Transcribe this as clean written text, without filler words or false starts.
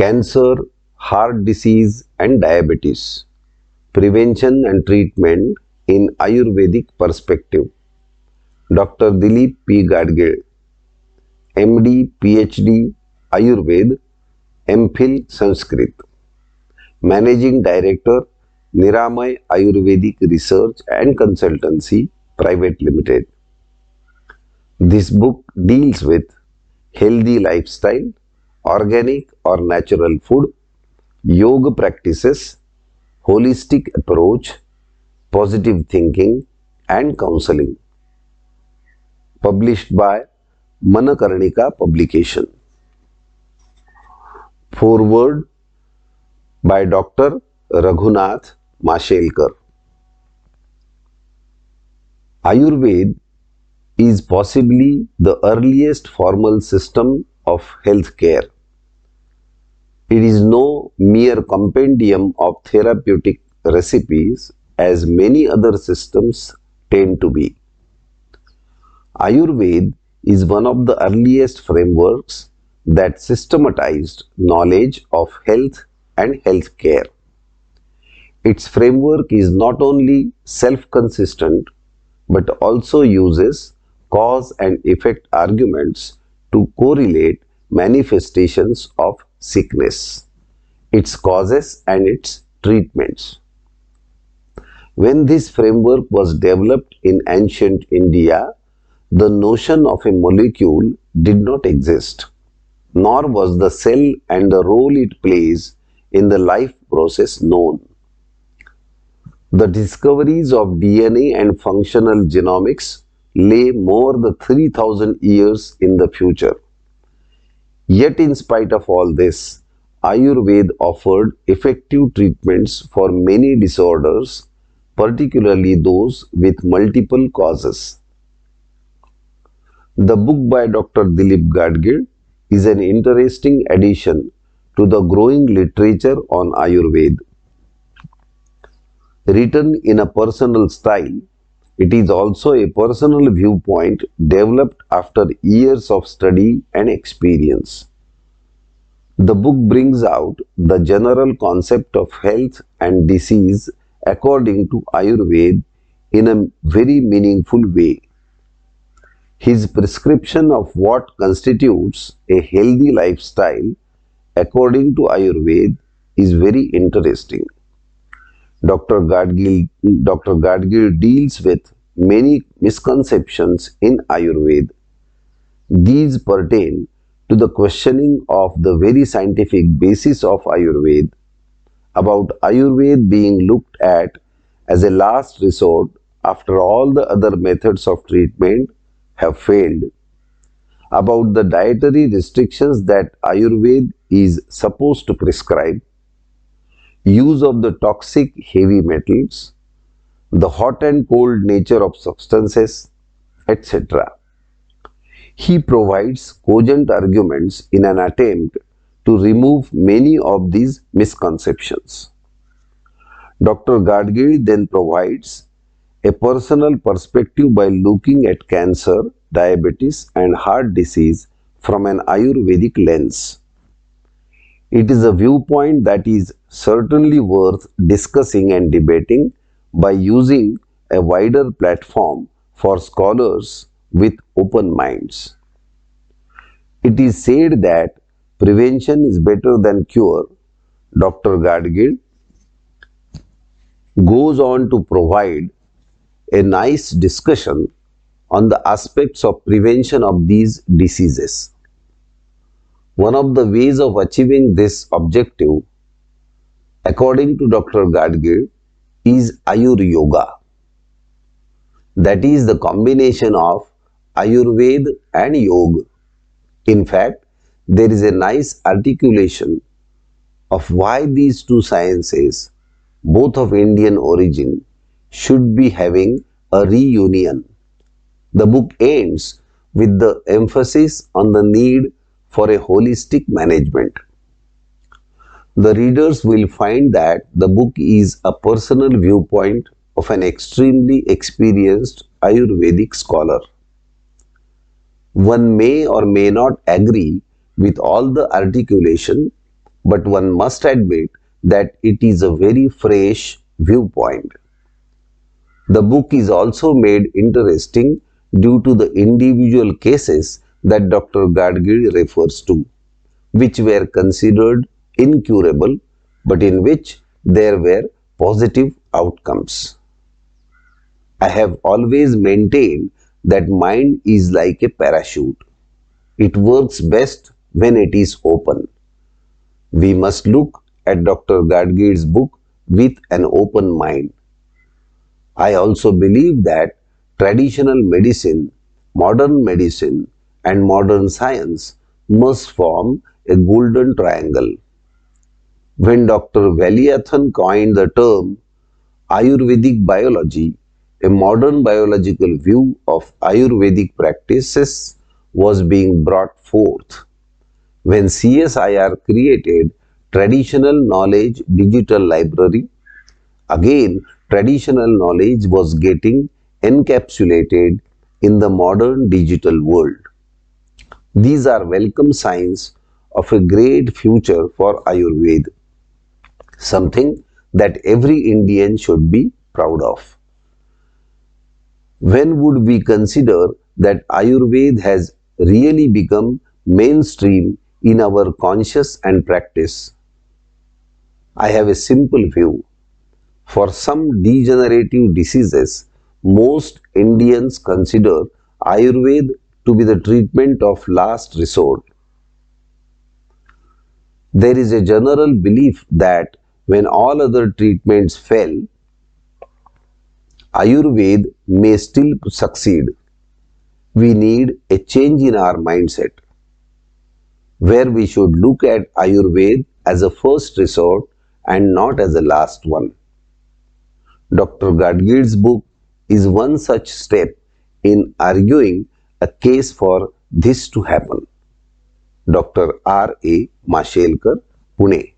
cancer, heart disease and diabetes, prevention and treatment in Ayurvedic perspective. Dr. Dilip P. Gadgil, MD, PhD, Ayurved, MPhil Sanskrit, Managing Director, Niramay Ayurvedic Research and Consultancy Private Limited. This book deals with healthy lifestyle, organic or natural food, yoga practices, holistic approach, positive thinking and counseling. Published by Manakarnika Publication. Foreword by Dr. Raghunath Mashelkar. Ayurved is possibly the earliest formal system of healthcare. It is no mere compendium of therapeutic recipes as many other systems tend to be. Ayurved is one of the earliest frameworks that systematized knowledge of health and healthcare. Its framework is not only self-consistent but also uses cause and effect arguments to correlate manifestations of sickness, its causes and its treatments. When this framework was developed in ancient India, the notion of a molecule did not exist, nor was the cell and the role it plays in the life process known. The discoveries of DNA and functional genomics lay more than 3000 years in the future. Yet in spite of all this, Ayurved offered effective treatments for many disorders, particularly those with multiple causes. The book by Dr. Dilip Gadgil is an interesting addition to the growing literature on Ayurved. Written in a personal style, it is also a personal viewpoint developed after years of study and experience. The book brings out the general concept of health and disease according to Ayurved in a very meaningful way. His prescription of what constitutes a healthy lifestyle according to Ayurved is very interesting. Dr. Gadgil deals with many misconceptions in Ayurved. These pertain to the questioning of the very scientific basis of Ayurved, about Ayurved being looked at as a last resort after all the other methods of treatment have failed, about the dietary restrictions that Ayurved is supposed to prescribe, use of the toxic heavy metals, the hot and cold nature of substances, etc. He provides cogent arguments in an attempt to remove many of these misconceptions. Dr. Gadgil then provides a personal perspective by looking at cancer, diabetes and heart disease from an Ayurvedic lens. It is a viewpoint that is certainly worth discussing and debating by using a wider platform for scholars with open minds. It is said that prevention is better than cure. Dr. Gadgil goes on to provide a nice discussion on the aspects of prevention of these diseases. One of the ways of achieving this objective, according to Dr. Gadgil, is Ayur Yoga. That is the combination of Ayurved and Yoga. In fact, there is a nice articulation of why these two sciences, both of Indian origin, should be having a reunion. The book ends with the emphasis on the need for a holistic management. The readers will find that the book is a personal viewpoint of an extremely experienced Ayurvedic scholar. One may or may not agree with all the articulation, but one must admit that it is a very fresh viewpoint. The book is also made interesting due to the individual cases that Dr. Gadgil refers to, which were considered incurable but in which there were positive outcomes. I have always maintained that mind is like a parachute. It works best when it is open. We must look at Dr. Gadgil's book with an open mind. I also believe that traditional medicine, and modern science must form a golden triangle. When Dr. Vaidya coined the term Ayurvedic biology, a modern biological view of Ayurvedic practices was being brought forth. When CSIR created Traditional Knowledge Digital Library, again traditional knowledge was getting encapsulated in the modern digital world. These are welcome signs of a great future for Ayurveda, something that every Indian should be proud of. When would we consider that Ayurveda has really become mainstream in our conscious and practice? I have a simple view. For some degenerative diseases, most Indians consider Ayurveda to be the treatment of last resort. There is a general belief that when all other treatments fail, Ayurveda may still succeed. We need a change in our mindset, where we should look at Ayurveda as a first resort and not as a last one. Dr. Gadgil's book is one such step in arguing a case for this to happen. Dr. R. A. Mashelkar, Pune.